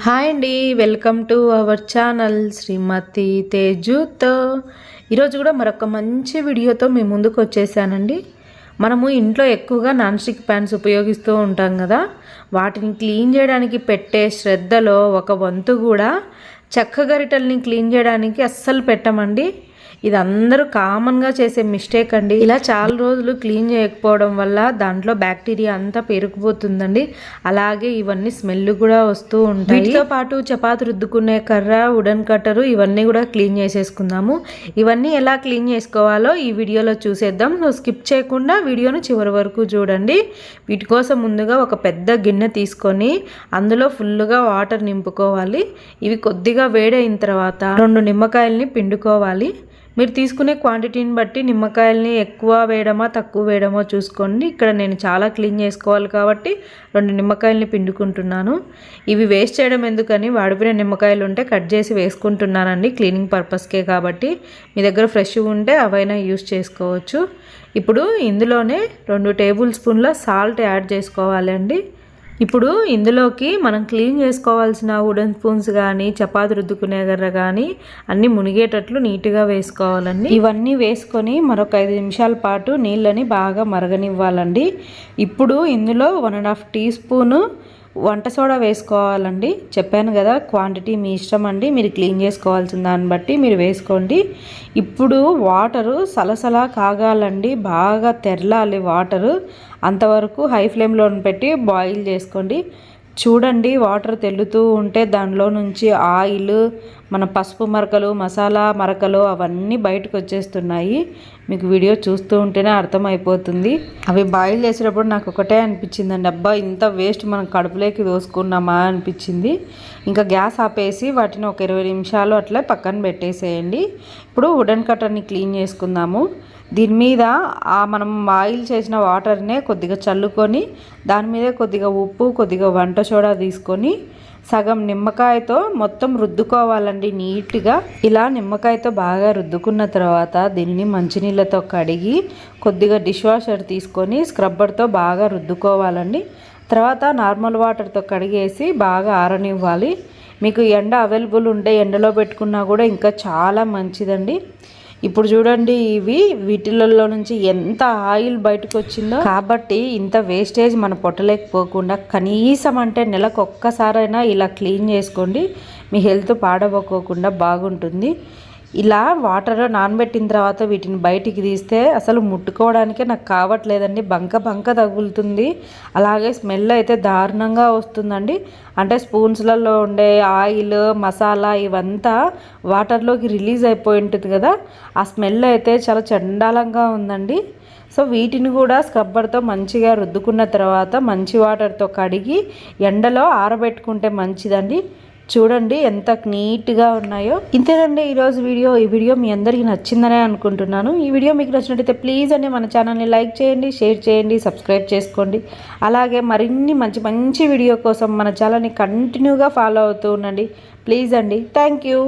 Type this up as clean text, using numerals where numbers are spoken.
Hi అండి, welcome to our channel శ్రీమతి తేజుతో. ఈరోజు కూడా మరొక మంచి వీడియోతో మీ ముందుకు వచ్చేసానండి. మనము ఇంట్లో ఎక్కువగా నాన్ స్టిక్ ప్యాన్స్ ఉపయోగిస్తూ ఉంటాం కదా, వాటిని క్లీన్ చేయడానికి పెట్టే శ్రద్ధలో ఒక వంతు కూడా చెక్క గరిటెల్ని క్లీన్ చేయడానికి అస్సలు పెట్టమండి. ఇది అందరూ కామన్గా చేసే మిస్టేక్ అండి. ఇలా చాలా రోజులు క్లీన్ చేయకపోవడం వల్ల దాంట్లో బ్యాక్టీరియా అంతా పెరిగిపోతుందండి. అలాగే ఇవన్నీ స్మెల్ కూడా వస్తూ ఉంటాయి. వీటితో పాటు చపాతి రుద్దుకునే కర్ర, వుడెన్ కట్టరు ఇవన్నీ కూడా క్లీన్ చేసేసుకుందాము. ఇవన్నీ ఎలా క్లీన్ చేసుకోవాలో ఈ వీడియోలో చూసేద్దాం. స్కిప్ చేయకుండా వీడియోను చివరి వరకు చూడండి. వీటి కోసం ముందుగా ఒక పెద్ద గిన్నె తీసుకొని అందులో ఫుల్గా వాటర్ నింపుకోవాలి. ఇవి కొద్దిగా వేడైన తర్వాత 2 నిమ్మకాయల్ని పిండుకోవాలి. మీరు తీసుకునే క్వాంటిటీని బట్టి నిమ్మకాయల్ని ఎక్కువ వేయడమా తక్కువ వేయడమో చూసుకోండి. ఇక్కడ నేను చాలా క్లీన్ చేసుకోవాలి కాబట్టి 2 నిమ్మకాయల్ని పిండుకుంటున్నాను. ఇవి వేస్ట్ చేయడం ఎందుకని వాడిపోయిన నిమ్మకాయలు ఉంటే కట్ చేసి వేసుకుంటున్నానండి, క్లీనింగ్ పర్పస్కే కాబట్టి. మీ దగ్గర ఫ్రెష్ ఉంటే అవైనా యూస్ చేసుకోవచ్చు. ఇప్పుడు ఇందులోనే 2 టేబుల్ స్పూన్ల సాల్ట్ యాడ్ చేసుకోవాలండి. ఇప్పుడు ఇందులోకి మనం క్లీన్ చేసుకోవాల్సిన వుడెన్ స్పూన్స్ కానీ, చపాతి రుద్దుకునే గర్ర కానీ అన్నీ మునిగేటట్లు నీట్గా వేసుకోవాలండి. ఇవన్నీ వేసుకొని మరొక 5 నిమిషాల పాటు నీళ్ళని బాగా మరగనివ్వాలండి. ఇప్పుడు ఇందులో 1.5 టీ స్పూను వంట సోడా వేసుకోవాలండి. చెప్పాను కదా, క్వాంటిటీ మీ ఇష్టం అండి, మీరు క్లీన్ చేసుకోవాల్సిన దాన్ని బట్టి మీరు వేసుకోండి. ఇప్పుడు వాటరు సలసలా కాగాలండి, బాగా తెరలాలి వాటరు. అంతవరకు హై ఫ్లేమ్లో పెట్టి బాయిల్ చేసుకోండి. చూడండి, వాటర్ తెల్లుతూ ఉంటే దానిలో నుంచి ఆయిల్, మన పసుపు మరకలు, మసాలా మరకలు అవన్నీ బయటకు వచ్చేస్తున్నాయి. మీకు వీడియో చూస్తూ ఉంటేనే అర్థమైపోతుంది. అవి బాయిల్ చేసేటప్పుడు నాకు ఒకటే అనిపించిందండి, అబ్బా ఇంత వేస్ట్ మనం కడుపులోకి దోసుకున్నామా అనిపించింది. ఇంకా గ్యాస్ ఆపేసి వాటిని ఒక 20 నిమిషాలు అట్లా పక్కన పెట్టేసేయండి. ఇప్పుడు వుడెన్ కట్టర్ని క్లీన్ చేసుకుందాము. దీని మీద మనం బాయిల్ చేసిన వాటర్నే కొద్దిగా చల్లుకొని దాని మీద కొద్దిగా ఉప్పు, కొద్దిగా వంట సోడా తీసుకొని సగం నిమ్మకాయతో మొత్తం రుద్దుకోవాలండి నీట్గా. ఇలా నిమ్మకాయతో బాగా రుద్దుకున్న తర్వాత దీనిని మంచినీళ్ళతో కడిగి కొద్దిగా డిష్ వాషర్ తీసుకొని స్క్రబ్బర్తో బాగా రుద్దుకోవాలండి. తర్వాత నార్మల్ వాటర్తో కడిగేసి బాగా ఆరనివ్వాలి. మీకు ఎండ అవైలబుల్ ఉంటే ఎండలో పెట్టుకున్నా కూడా ఇంకా చాలా మంచిదండి. ఇప్పుడు చూడండి, వీటిలలో నుంచి ఎంత ఆయిల్ బయటకు వచ్చిందో. కాబట్టి ఇంత వేస్టేజ్ మన పొట్టలేకపోకుండా కనీసం అంటే నెలకు ఒక్కసారైనా ఇలా క్లీన్ చేసుకోండి. మీ హెల్త్ పాడవకోకుండా బాగుంటుంది. ఇలా వాటర్ నానబెట్టిన తర్వాత వీటిని బయటికి తీస్తే అసలు ముట్టుకోవడానికే నాకు కావట్లేదండి, బంక తగులుతుంది. అలాగే స్మెల్ అయితే దారుణంగా వస్తుందండి. అంటే స్పూన్స్లలో ఉండే ఆయిల్, మసాలా ఇవంతా వాటర్లోకి రిలీజ్ అయిపోయి ఉంటుంది కదా, ఆ స్మెల్ అయితే చాలా చండాలంగా ఉందండి. సో వీటిని కూడా స్క్రబ్బర్తో మంచిగా రుద్దుకున్న తర్వాత మంచి వాటర్తో కడిగి ఎండలో ఆరబెట్టుకుంటే మంచిదండి. చూడండి ఎంత నీట్గా ఉన్నాయో. ఇంతేనండి ఈరోజు వీడియో. ఈ వీడియో మీ అందరికీ నచ్చిందనే అనుకుంటున్నాను. ఈ వీడియో మీకు నచ్చినట్టయితే ప్లీజ్ అండి మన ఛానల్ని లైక్ చేయండి, షేర్ చేయండి, సబ్స్క్రైబ్ చేసుకోండి. అలాగే మరిన్ని మంచి వీడియో కోసం మన ఛానల్ని కంటిన్యూగా ఫాలో అవుతూ ఉండండి ప్లీజ్ అండి. Thank you.